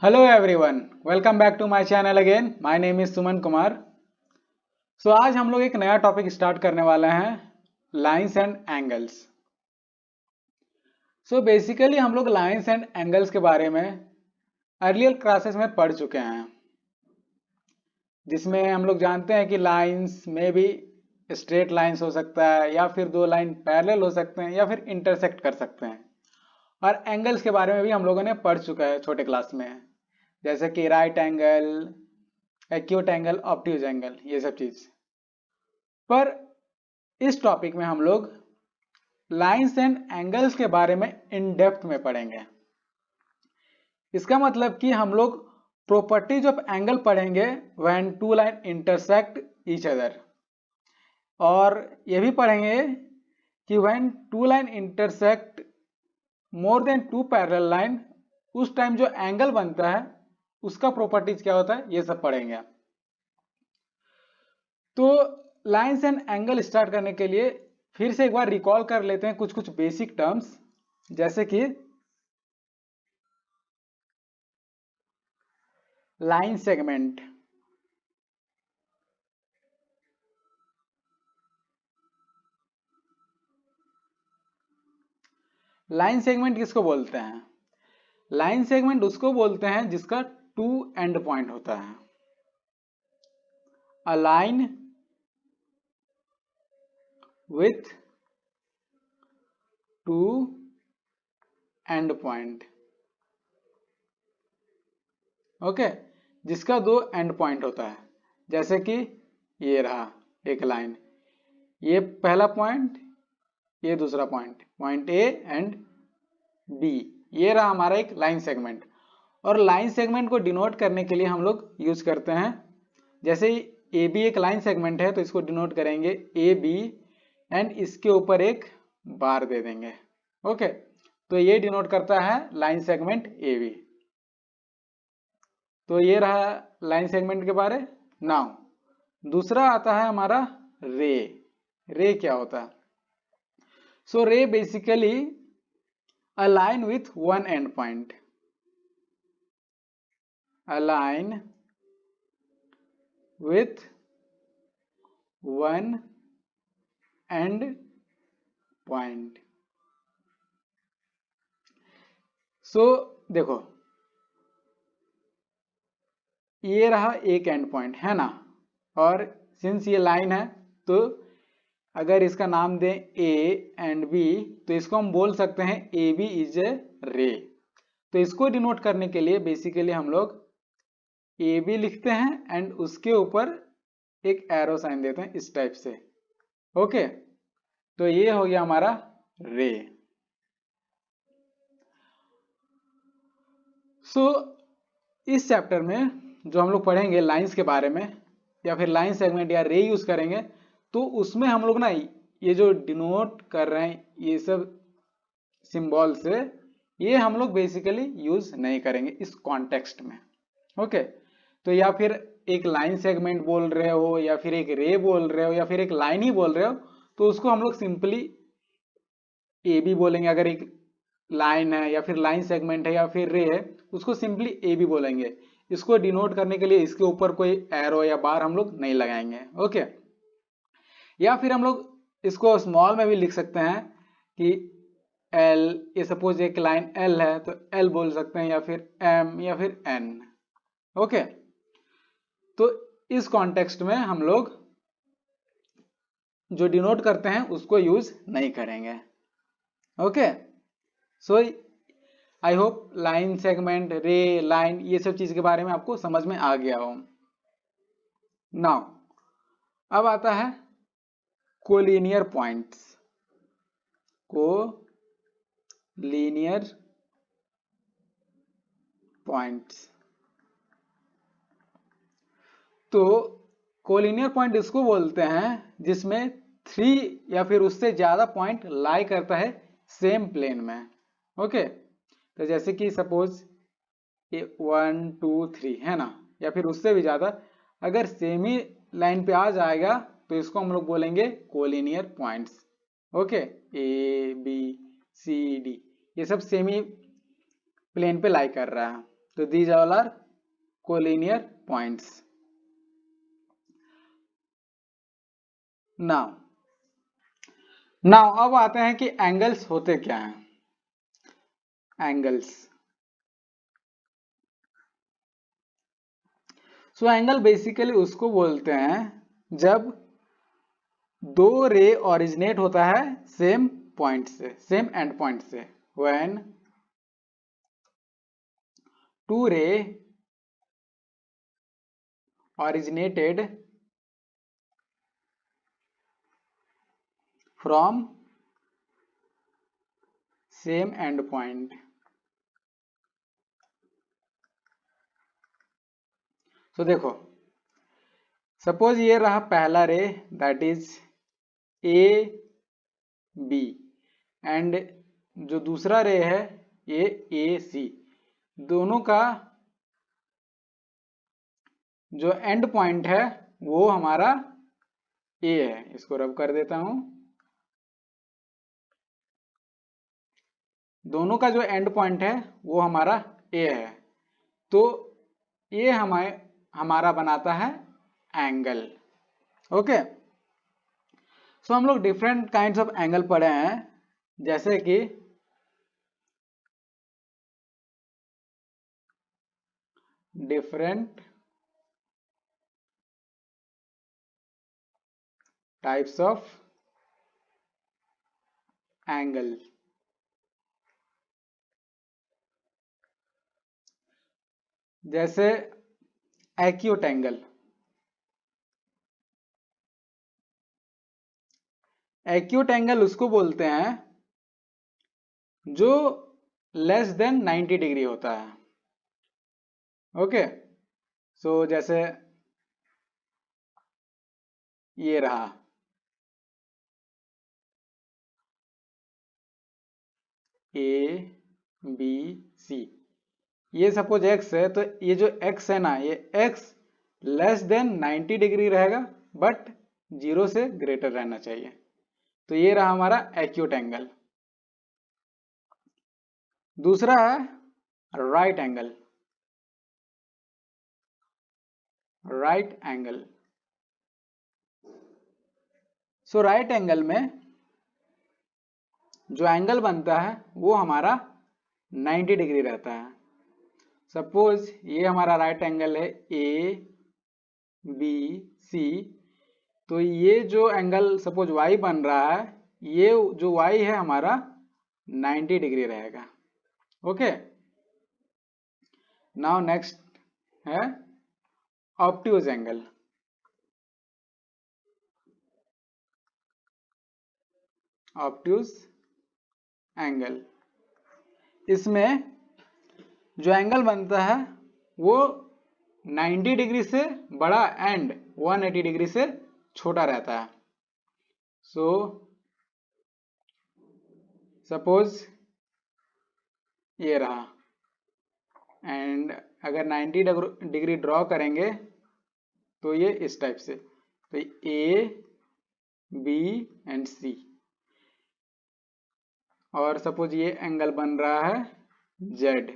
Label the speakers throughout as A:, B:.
A: Hello everyone, welcome back to my channel again. My name is Suman Kumar. आज हम लोग एक नया टॉपिक स्टार्ट करने वाले हैं, लाइंस एंड एंगल्स। बेसिकली हम लोग लाइंस एंड एंगल्स के बारे में अर्लियर क्लासेस में पढ़ चुके हैं, जिसमें हम लोग जानते हैं कि लाइंस में भी स्ट्रेट लाइंस हो सकता है, या फिर दो लाइन पैरेलल हो सकते हैं, या फिर इंटरसेक्ट कर सकते हैं। और एंगल्स के बारे में भी हम लोगों ने पढ़ चुका है छोटे क्लास में, जैसे कि right angle, acute angle, obtuse angle, ये सब चीज। पर इस टॉपिक में हम लोग लाइंस एंड एंगल्स के बारे में इन डेप्थ में पढ़ेंगे। इसका मतलब कि हम लोग प्रॉपर्टीज ऑफ एंगल पढ़ेंगे when two line intersect each other, और ये भी पढ़ेंगे कि when two line intersect more than two parallel line, उस टाइम जो एंगल बनता है उसका प्रॉपर्टीज क्या होता है, ये सब पढ़ेंगे। तो लाइंस एंड एंगल स्टार्ट करने के लिए फिर से एक बार रिकॉल कर लेते हैं कुछ कुछ बेसिक टर्म्स, जैसे कि लाइन सेगमेंट। लाइन सेगमेंट किसको बोलते हैं? लाइन सेगमेंट उसको बोलते हैं जिसका टू एंड पॉइंट होता है। A line with to and point, okay, जिसका दो एंड पॉइंट होता है। जैसे कि ये रहा एक लाइन, ये पहला पॉइंट, ये दूसरा point, point A and B, ये रहा हमारा एक लाइन सेगमेंट। और लाइन सेगमेंट को डिनोट करने के लिए हम लोग यूज करते हैं, जैसे ए बी एक लाइन सेगमेंट है तो इसको डिनोट करेंगे ए बी, एंड इसके ऊपर एक बार दे देंगे, ओके। तो ये डिनोट करता है लाइन सेगमेंट ए बी। तो ये रहा लाइन सेगमेंट के बारे। नाउ दूसरा आता है हमारा रे। रे क्या होता है? रे basically a line with one end point, a line with one end point। देखो, ये रहा एक एंड पॉइंट है ना, और सिंस ये लाइन है तो अगर इसका नाम दें ए एंड बी, तो इसको हम बोल सकते हैं ए बी इज ए रे। तो इसको डिनोट करने के लिए बेसिकली हम लोग ए बी लिखते हैं एंड उसके ऊपर एक एरो साइन देते हैं इस टाइप से, ओके। तो ये हो गया हमारा रे। इस चैप्टर में जो हम लोग पढ़ेंगे लाइंस के बारे में, या फिर लाइन सेगमेंट या रे यूज करेंगे, तो उसमें हम लोग ना ये जो डिनोट कर रहे हैं ये सब सिंबल से, ये हम लोग बेसिकली यूज नहीं करेंगे इस कॉन्टेक्स्ट में, ओके। तो या फिर एक लाइन सेगमेंट बोल रहे हो, या फिर एक रे बोल रहे हो, या फिर एक लाइन ही बोल रहे हो, तो उसको हम लोग सिंपली ए बी बोलेंगे। अगर एक लाइन है या फिर लाइन सेगमेंट है या फिर रे है, उसको सिंपली ए बी बोलेंगे। इसको डिनोट करने के लिए इसके ऊपर कोई एरो या बार हम लोग नहीं लगाएंगे, ओके। या फिर हम लोग इसको स्मॉल में भी लिख सकते हैं कि एल, ये सपोज एक लाइन एल है तो एल बोल सकते हैं, या फिर एम, या फिर एन, ओके। तो इस कॉन्टेक्स्ट में हम लोग जो डिनोट करते हैं उसको यूज नहीं करेंगे, okay. I hope line segment, रे, लाइन, ये सब चीज के बारे में आपको समझ में आ गया हो। नाउ अब आता है कोलिनियर पॉइंट्स। कोलिनियर पॉइंट्स, तो कोलिनियर पॉइंट इसको बोलते हैं जिसमें थ्री या फिर उससे ज्यादा पॉइंट लाई करता है सेम प्लेन में, ओके। तो जैसे कि सपोज ये 1 2 3 है ना, या फिर उससे भी ज्यादा अगर सेम ही लाइन पे आ जाएगा तो इसको हम लोग बोलेंगे collinear points, okay. A B C D ये सब सेम ही प्लेन पे लाई कर रहा है, तो these all are collinear points. now अब आते हैं कि एंगल्स होते क्या हैं. एंगल्स, सो एंगल बेसिकली उसको बोलते हैं जब दो रे ओरिजिनेट होता है सेम पॉइंट से, सेम एंड पॉइंट से. When two ray originated from same end point. So देखो, सपोज ये रहा पहला ray that is A B and जो दूसरा रे है ये ए सी. दोनों का जो एंड पॉइंट है वो हमारा ए है. इसको रब कर देता हूं. दोनों का जो एंड पॉइंट है वो हमारा ए है. तो ये हमारा बनाता है एंगल. ओके, सो हम लोग डिफरेंट काइंड्स ऑफ एंगल पढ़े हैं, जैसे कि डिफरेंट टाइप्स ऑफ एंगल. जैसे एक्यूट एंगल. एक्यूट एंगल उसको बोलते हैं जो लेस देन 90 डिग्री होता है. ओके, सो जैसे ये रहा ए बी सी. ये सपोज x है तो ये जो x है ना, ये x लेस देन 90 डिग्री रहेगा बट 0 से ग्रेटर रहना चाहिए. तो ये रहा हमारा एक्यूट एंगल. दूसरा है राइट एंगल. राइट एंगल, सो राइट एंगल में जो एंगल बनता है वो हमारा 90 डिग्री रहता है. सपोज ये हमारा राइट एंगल है ए बी सी. तो ये जो एंगल सपोज y बन रहा है, ये जो y है हमारा 90 डिग्री रहेगा. ओके, नाउ नेक्स्ट है ऑब्ट्यूज एंगल. ऑब्ट्यूज एंगल, इसमें जो एंगल बनता है वो 90 डिग्री से बड़ा एंड 180 डिग्री से छोटा रहता है. सो सपोज ये रहा एंड अगर 90 डिग्री ड्रॉ करेंगे तो ये इस टाइप से. तो ए बी एंड सी, और सपोज ये एंगल बन रहा है जेड.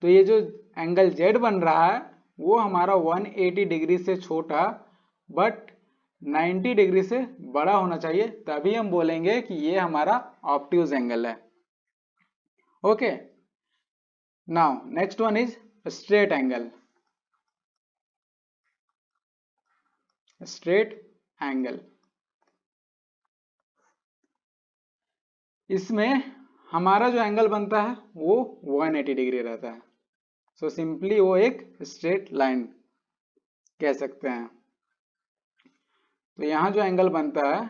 A: तो ये जो एंगल जेड बन रहा है वो हमारा 180 डिग्री से छोटा बट 90 डिग्री से बड़ा होना चाहिए, तभी हम बोलेंगे कि ये हमारा ऑब्ट्यूज एंगल है. Okay, now next one is straight angle. Straight angle, इसमें हमारा जो एंगल बनता है वो 180 डिग्री रहता है. सो सिंपली वो एक स्ट्रेट लाइन कह सकते हैं. तो यहाँ जो एंगल बनता है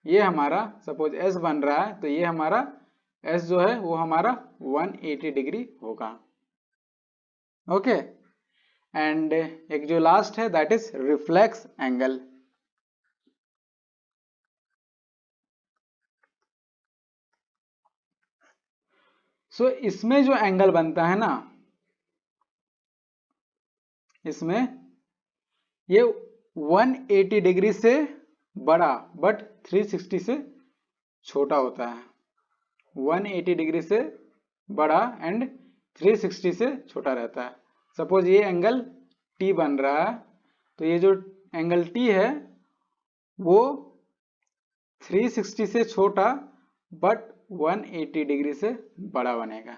A: ये हमारा सपोज एस बन रहा है, तो ये हमारा एस जो है वो हमारा 180 डिग्री होगा. ओके, एंड एक जो लास्ट है दैट इज रिफ्लेक्स एंगल. सो इसमें जो एंगल बनता है ना, इसमें ये 180 डिग्री से बड़ा बट 360 से छोटा होता है. 180 डिग्री से बड़ा एंड 360 से छोटा रहता है। सपोज ये एंगल T बन रहा है, तो ये जो एंगल T है वो 360 से छोटा बट 180 डिग्री से बड़ा बनेगा।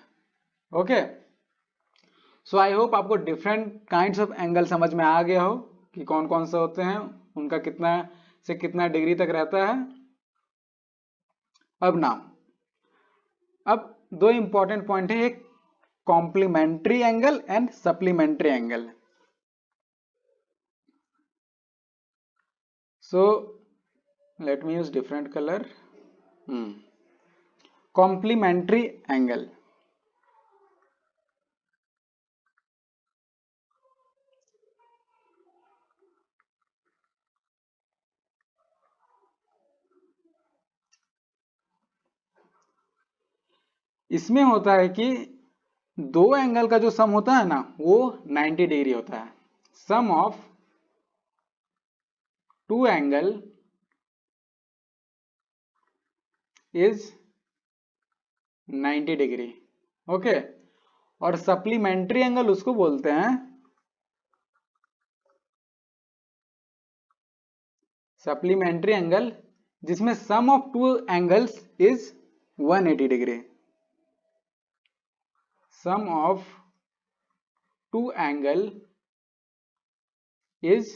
A: ओके, सो आई होप आपको डिफरेंट काइंड्स ऑफ एंगल समझ में आ गया हो कि कौन कौन से होते हैं, उनका कितना से कितना डिग्री तक रहता है। अब दो इंपॉर्टेंट पॉइंट है, एक complementary angle and supplementary angle. So let me use different colour. Complementary angle, इसमें होता है कि दो एंगल का जो सम होता है ना वो 90 डिग्री होता है। Sum of two angle is 90 degree. Okay, और सप्लीमेंट्री एंगल उसको बोलते हैं, सप्लीमेंट्री एंगल जिसमें sum of two angles is 180 degree. Sum of two angle is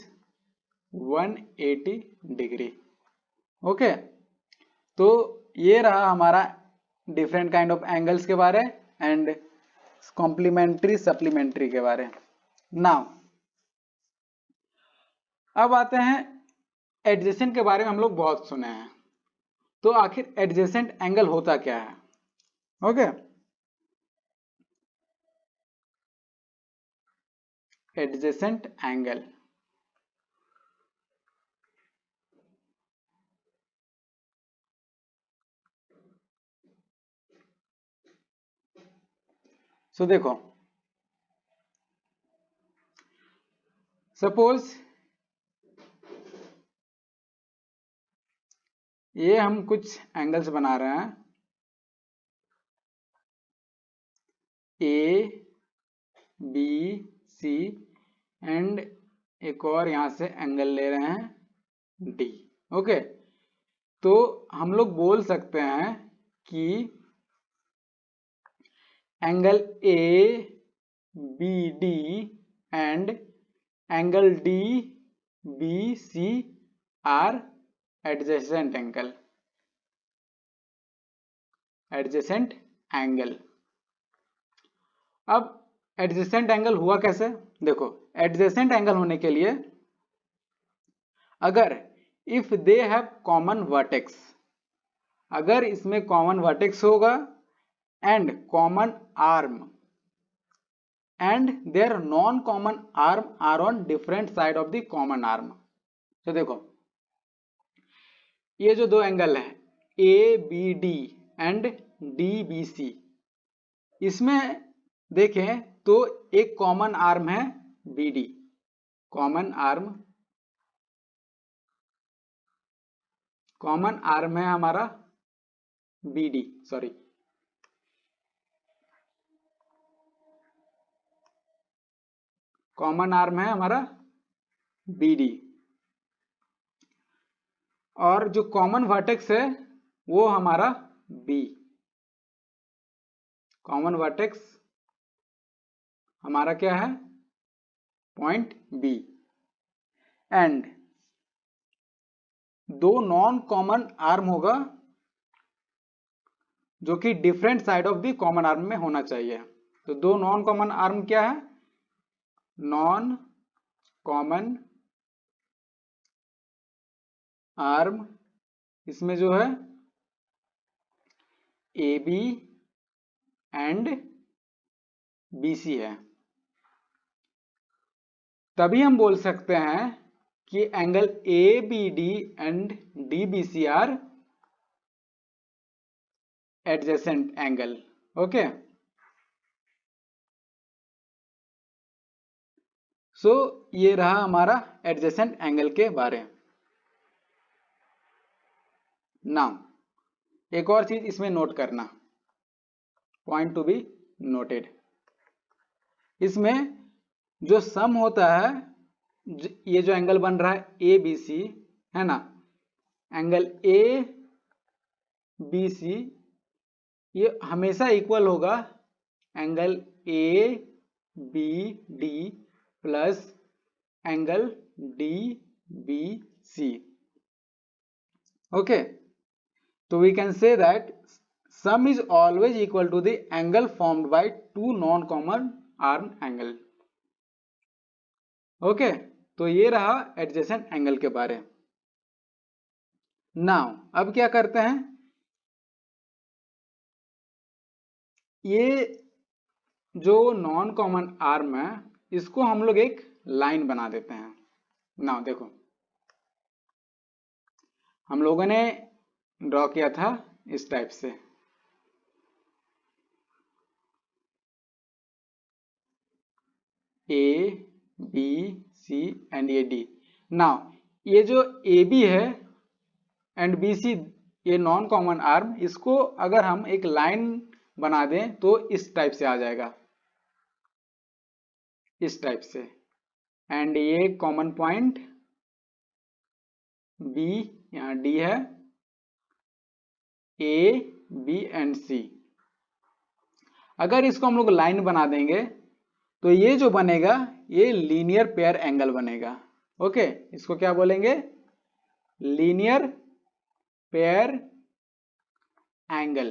A: 180 degree. Okay, तो ये रहा हमारा डिफरेंट काइंड ऑफ एंगल्स के बारे एंड कॉम्प्लीमेंट्री सप्लीमेंट्री के बारे। नाउ अब आते हैं एडजेसेंट के बारे में। हम लोग बहुत सुने हैं, तो आखिर एडजेसेंट एंगल होता क्या है? ओके, एडजेसेंट एंगल, सो देखो, सपोज ये हम कुछ एंगल्स बना रहे हैं, ए बी सी एंड एक और यहां से एंगल ले रहे हैं डी। ओके, तो हम लोग बोल सकते हैं कि angle A B D and angle D B C are adjacent angle. Adjacent angle, अब एडजेसेंट एंगल हुआ कैसे? देखो, एडजेसेंट एंगल होने के लिए अगर if they have common vertex, अगर इसमें कॉमन वर्टेक्स होगा and common arm and their non common arm are on different side of the common arm. तो देखो, ये जो दो एंगल है A B D and D B सी, इसमें देखें तो एक कॉमन आर्म है बी डी, कॉमन आर्म है हमारा B D, sorry common arm है हमारा बी डी, और जो कॉमन वर्टेक्स है वो हमारा बी, कॉमन वर्टेक्स हमारा क्या है? Point B. एंड दो नॉन कॉमन आर्म होगा जो कि different side of the common arm में होना चाहिए। तो दो नॉन कॉमन आर्म क्या है? नॉन कॉमन आर्म इसमें जो है A B and B C है। तभी हम बोल सकते हैं कि angle A B D and D B C are adjacent angle. Okay, so ये रहा हमारा एडजेसेंट एंगल के बारे में। नाउ एक और चीज इसमें नोट करना, पॉइंट टू बी नोटेड। इसमें जो सम होता है, ये जो एंगल बन रहा है ए बी सी, है ना, एंगल ए बी सी ये हमेशा इक्वल होगा angle A B D plus angle D B C. Okay, तो we can say that sum is always equal to the angle formed by two non-common arm angle। Okay, तो ये रहा adjacent angle के बारे। Now अब क्या करते हैं, ये जो नॉन कॉमन आर्म है इसको हम लोग एक लाइन बना देते हैं। नाउ देखो, हम लोगों ने ड्रॉ किया था इस टाइप से, ए बी सी एंड ये डी। नाउ ये जो ए बी है एंड बी सी, ये नॉन कॉमन आर्म, इसको अगर हम एक लाइन बना दें तो इस टाइप से आ जाएगा, इस टाइप से। एंड ये कॉमन पॉइंट बी, यहाँ डी है, ए बी एंड सी। अगर इसको हम लोग लाइन बना देंगे तो ये जो बनेगा ये लीनियर पेयर एंगल बनेगा। ओके, इसको क्या बोलेंगे, लीनियर पेयर एंगल।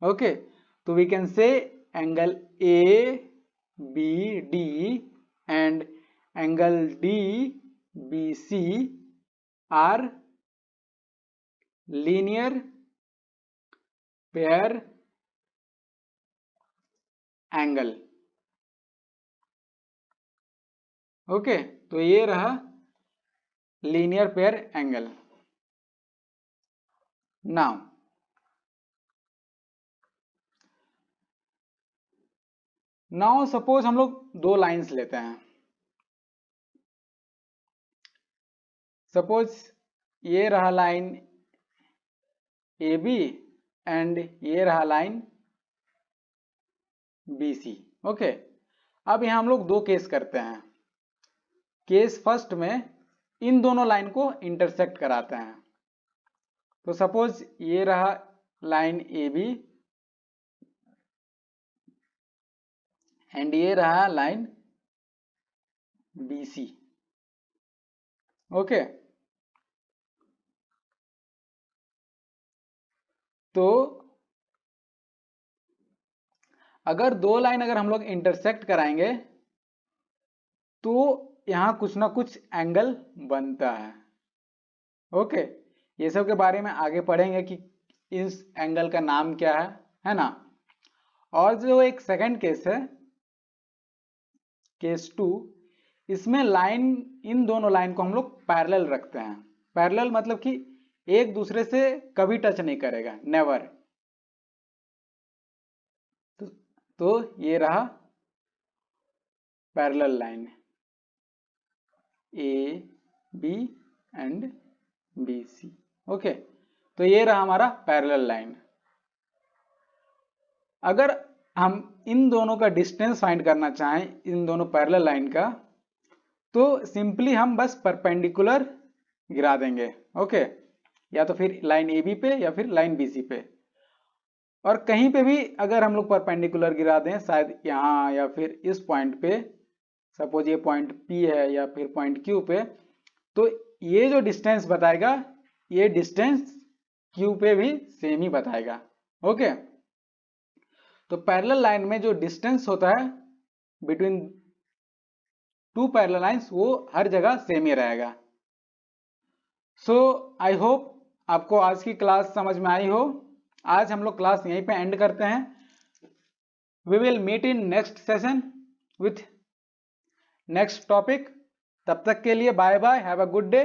A: ओके, तो we can say angle A B D and angle D B C are linear pair angle. Okay, तो ये रहा linear pair angle. Now suppose हम लोग दो लाइंस लेते हैं। सपोज ये रहा लाइन ए बी एंड ये रहा लाइन बी सी। ओके, अब यहां हम लोग दो केस करते हैं। केस फर्स्ट में इन दोनों लाइन को इंटरसेक्ट कराते हैं। तो सपोज ये रहा लाइन ए बी एंड ये रहा लाइन बी सी। ओके, तो अगर दो लाइन अगर हम लोग इंटरसेक्ट कराएंगे तो यहां कुछ ना कुछ एंगल बनता है। ओके, ये सब के बारे में आगे पढ़ेंगे कि इस एंगल का नाम क्या है ना। और जो एक सेकंड केस है, केस 2, इसमें लाइन, इन दोनों लाइन को हम लोग पैरेलल रखते हैं। पैरेलल मतलब कि एक दूसरे से कभी टच नहीं करेगा, नेवर। तो ये रहा parallel line A B and B C. Okay, तो ये रहा हमारा पैरेलल लाइन। अगर हम इन दोनों का डिस्टेंस फाइंड करना चाहें, इन दोनों पैरेलल लाइन का, तो सिंपली हम बस परपेंडिकुलर गिरा देंगे। ओके, या तो फिर लाइन ए बी पे या फिर लाइन बी सी पे। और कहीं पे भी अगर हम लोग परपेंडिकुलर गिरा दें, शायद यहाँ या फिर इस पॉइंट पे, सपोज ये पॉइंट P है या फिर पॉइंट Q पे, तो ये जो डिस्टेंस बताएगा ये डिस्टेंस Q पे भी सेम ही बताएगा। ओके, तो पैरेलल लाइन में जो डिस्टेंस होता है बिटवीन टू पैरेलल लाइंस वो हर जगह सेम ही रहेगा। सो आई होप आपको आज की क्लास समझ में आई हो। आज हम लोग क्लास यहीं पे एंड करते हैं। We will meet in next session with next topic. तब तक के लिए bye bye, have a good day.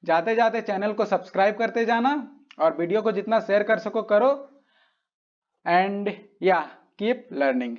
A: जाते जाते चैनल को सब्सक्राइब करते जाना और वीडियो को जितना शेयर कर सको करो। एंड या कीप लर्निंग।